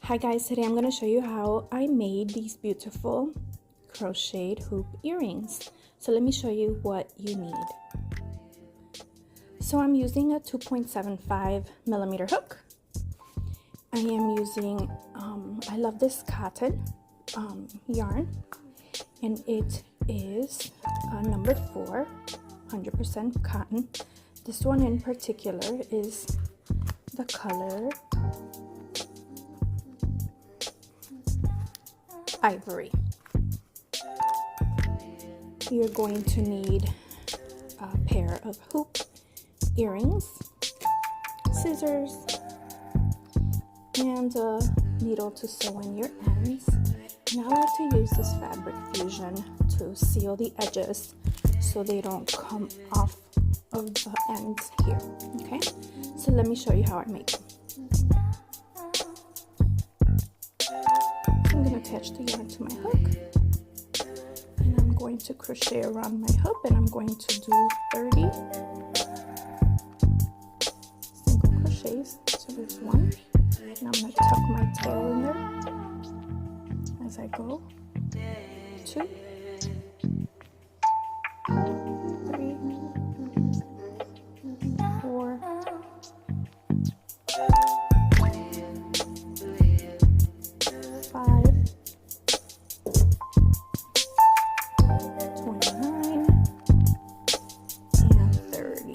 Hi guys, today I'm going to show you how I made these beautiful crocheted hoop earrings. So let me show you what you need. So I'm using a 2.75 millimeter hook. I am using, I love this cotton yarn, and it is number 4, 100% cotton. This one in particular is the color Ivory. You're going to need a pair of hoop earrings, scissors, and a needle to sew in your ends. And I like to use this fabric fusion to seal the edges so they don't come off of the ends here. Okay, so let me show you how I make them. I'm going to attach the yarn to my hook, and I'm going to crochet around my hook, and I'm going to do 30 single crochets. So there's one, and I'm going to tuck my tail in there as I go. 2, 3, 4, 5, 29, and 30.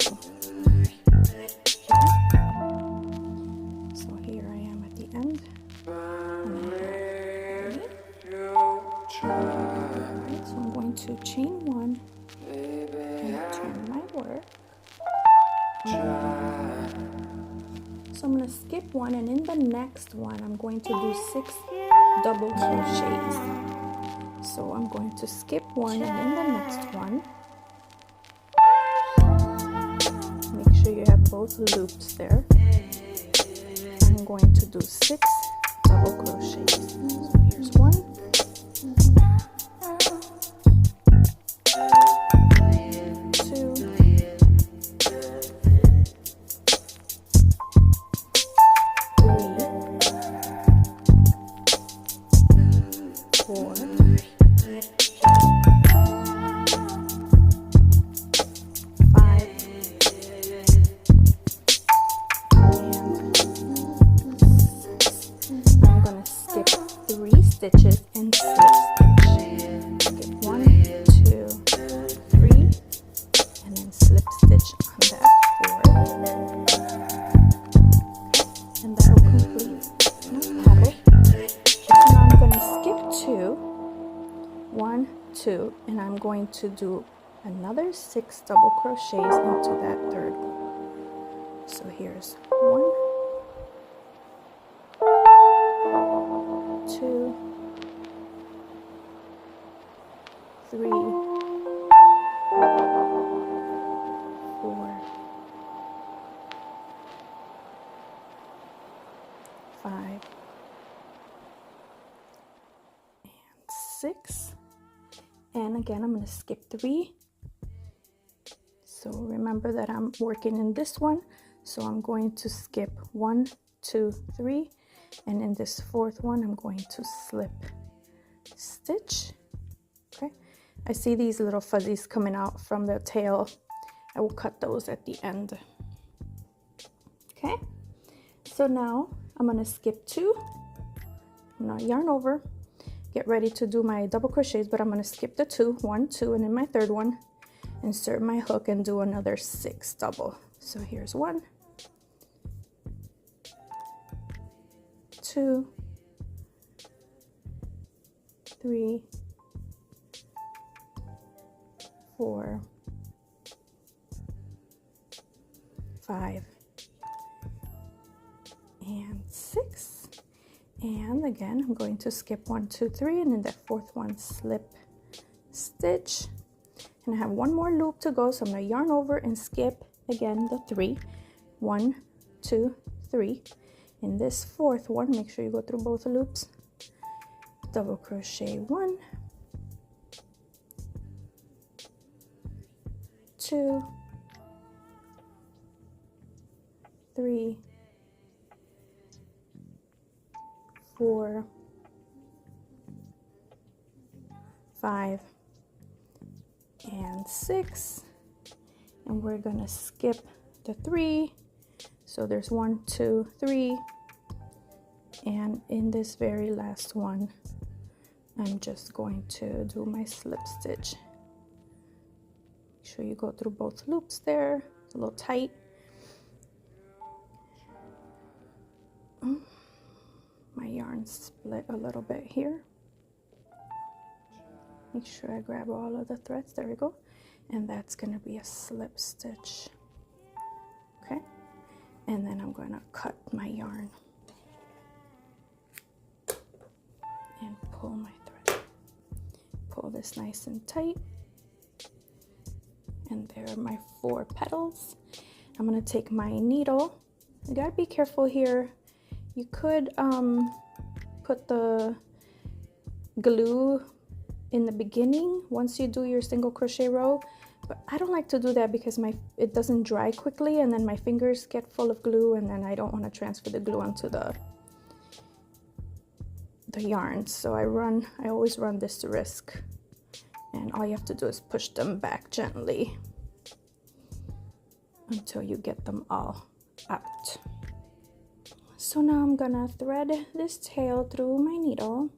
So here I am at the end. Alright, so I'm going to chain 1 and turn my work. So I'm going to skip 1, and in the next one I'm going to do 6 double crochets. So I'm going to skip 1, and in the next one, make sure you have both loops there. I'm going to do 6 double crochets. So here's 1, 2, 4, 5, and I'm going to skip 3 stitches and slip stitch. Skip 1, 2, 3, and then slip stitch on that 4, and that'll complete my paddle. So now I'm going to skip 2, 1, 2, and I'm going to do another 6 double crochets into that third one. So here's 1, 2, 3, 4, 5, and 6. And again, I'm going to skip 3. So remember that I'm working in this one, so I'm going to skip 1, 2, 3, and in this fourth one I'm going to slip stitch. Okay, I see these little fuzzies coming out from the tail. I will cut those at the end. Okay, so now I'm going to skip 2. I'm going to yarn over, get ready to do my double crochets, but I'm going to skip the 2, 1, 2, and in my third one insert my hook and do another 6 double. So here's 1, 2, 3, 4, 5, and 6. And again, I'm going to skip 1, 2, 3, and in that fourth one slip stitch. And I have one more loop to go, so I'm going to yarn over and skip again the 3, 1, 2, 3. In this fourth one, make sure you go through both loops, double crochet 1, 2, 3, 4, 5, and 6, and we're gonna skip the 3. So there's 1, 2, 3, and in this very last one I'm just going to do my slip stitch. Make sure you go through both loops there. It's a little tight. My yarn split a little bit here. Make sure I grab all of the threads. There we go. And that's going to be a slip stitch. Okay. And then I'm going to cut my yarn and pull my thread. Pull this nice and tight. And there are my 4 petals. I'm going to take my needle. You got to be careful here. You could put the glue in the beginning once you do your single crochet row, but I don't like to do that because it doesn't dry quickly, and then my fingers get full of glue, and then I don't want to transfer the glue onto the yarn. So I always run this risk, and all you have to do is push them back gently until you get them all out. So now I'm gonna thread this tail through my needle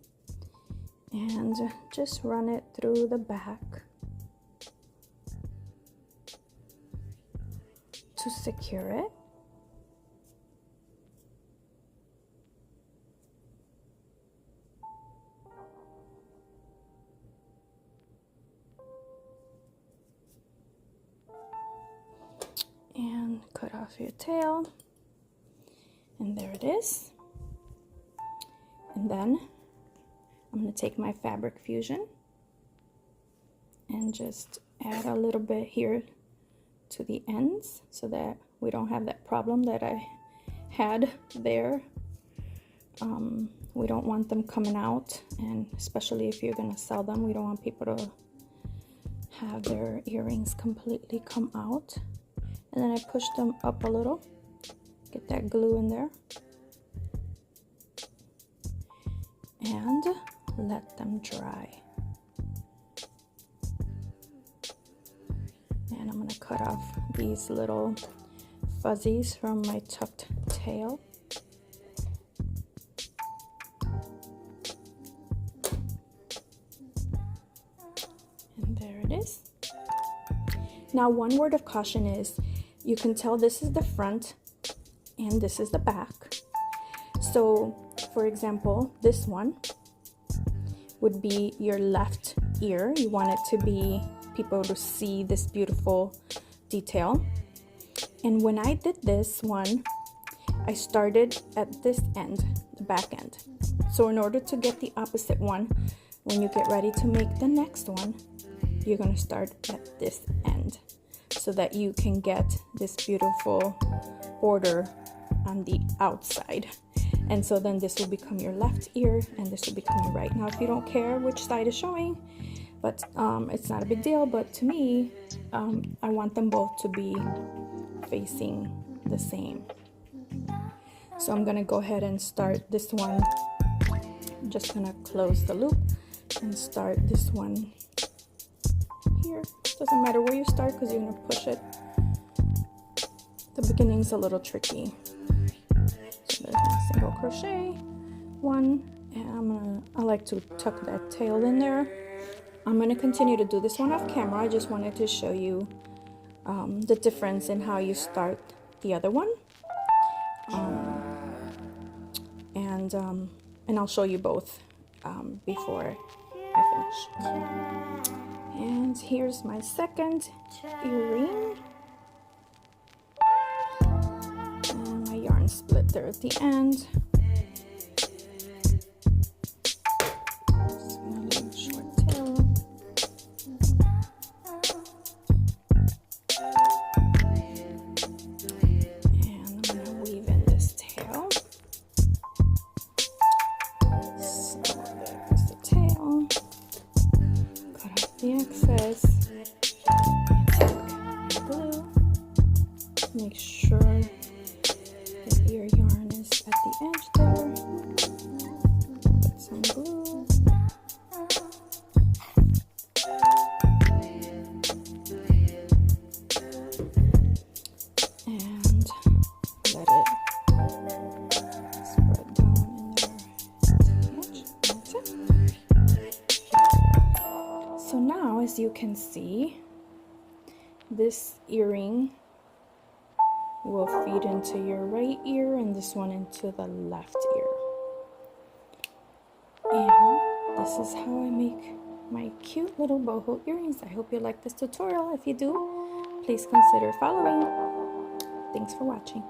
and just run it through the back to secure it. And cut off your tail. And there it is. And then I'm going to take my fabric fusion and just add a little bit here to the ends so that we don't have that problem that I had there. We don't want them coming out, and especially if you're going to sell them, we don't want people to have their earrings completely come out. And then I push them up a little. Get that glue in there and let them dry. And I'm going to cut off these little fuzzies from my tucked tail. And there it is. Now, one word of caution is you can tell this is the front and this is the back. So for example, this one would be your left ear. You want it to be people to see this beautiful detail. And when I did this one, I started at this end, the back end. So in order to get the opposite one, when you get ready to make the next one, you're going to start at this end so that you can get this beautiful border on the outside. And so then this will become your left ear and this will become your right. Now if you don't care which side is showing, but it's not a big deal, but to me I want them both to be facing the same. So I'm gonna go ahead and start this one. I'm just gonna close the loop and start this one here. Doesn't matter where you start because you're gonna push it. The beginning's a little tricky. So there's my single crochet one, and I like to tuck that tail in there. I'm gonna continue to do this one off camera. I just wanted to show you the difference in how you start the other one, and I'll show you both before I finish. And here's my second earring. And my yarn split there at the end. Just gonna leave a short tail. And I'm gonna weave in this tail. So there's the tail. Cut out the excess. Take glue. Make sure the ear yarn is at the edge there. now, as you can see, this earring will feed into your right ear and this one into the left ear. And this is how I make my cute little boho earrings. I hope you like this tutorial. If you do, please consider following. Thanks for watching.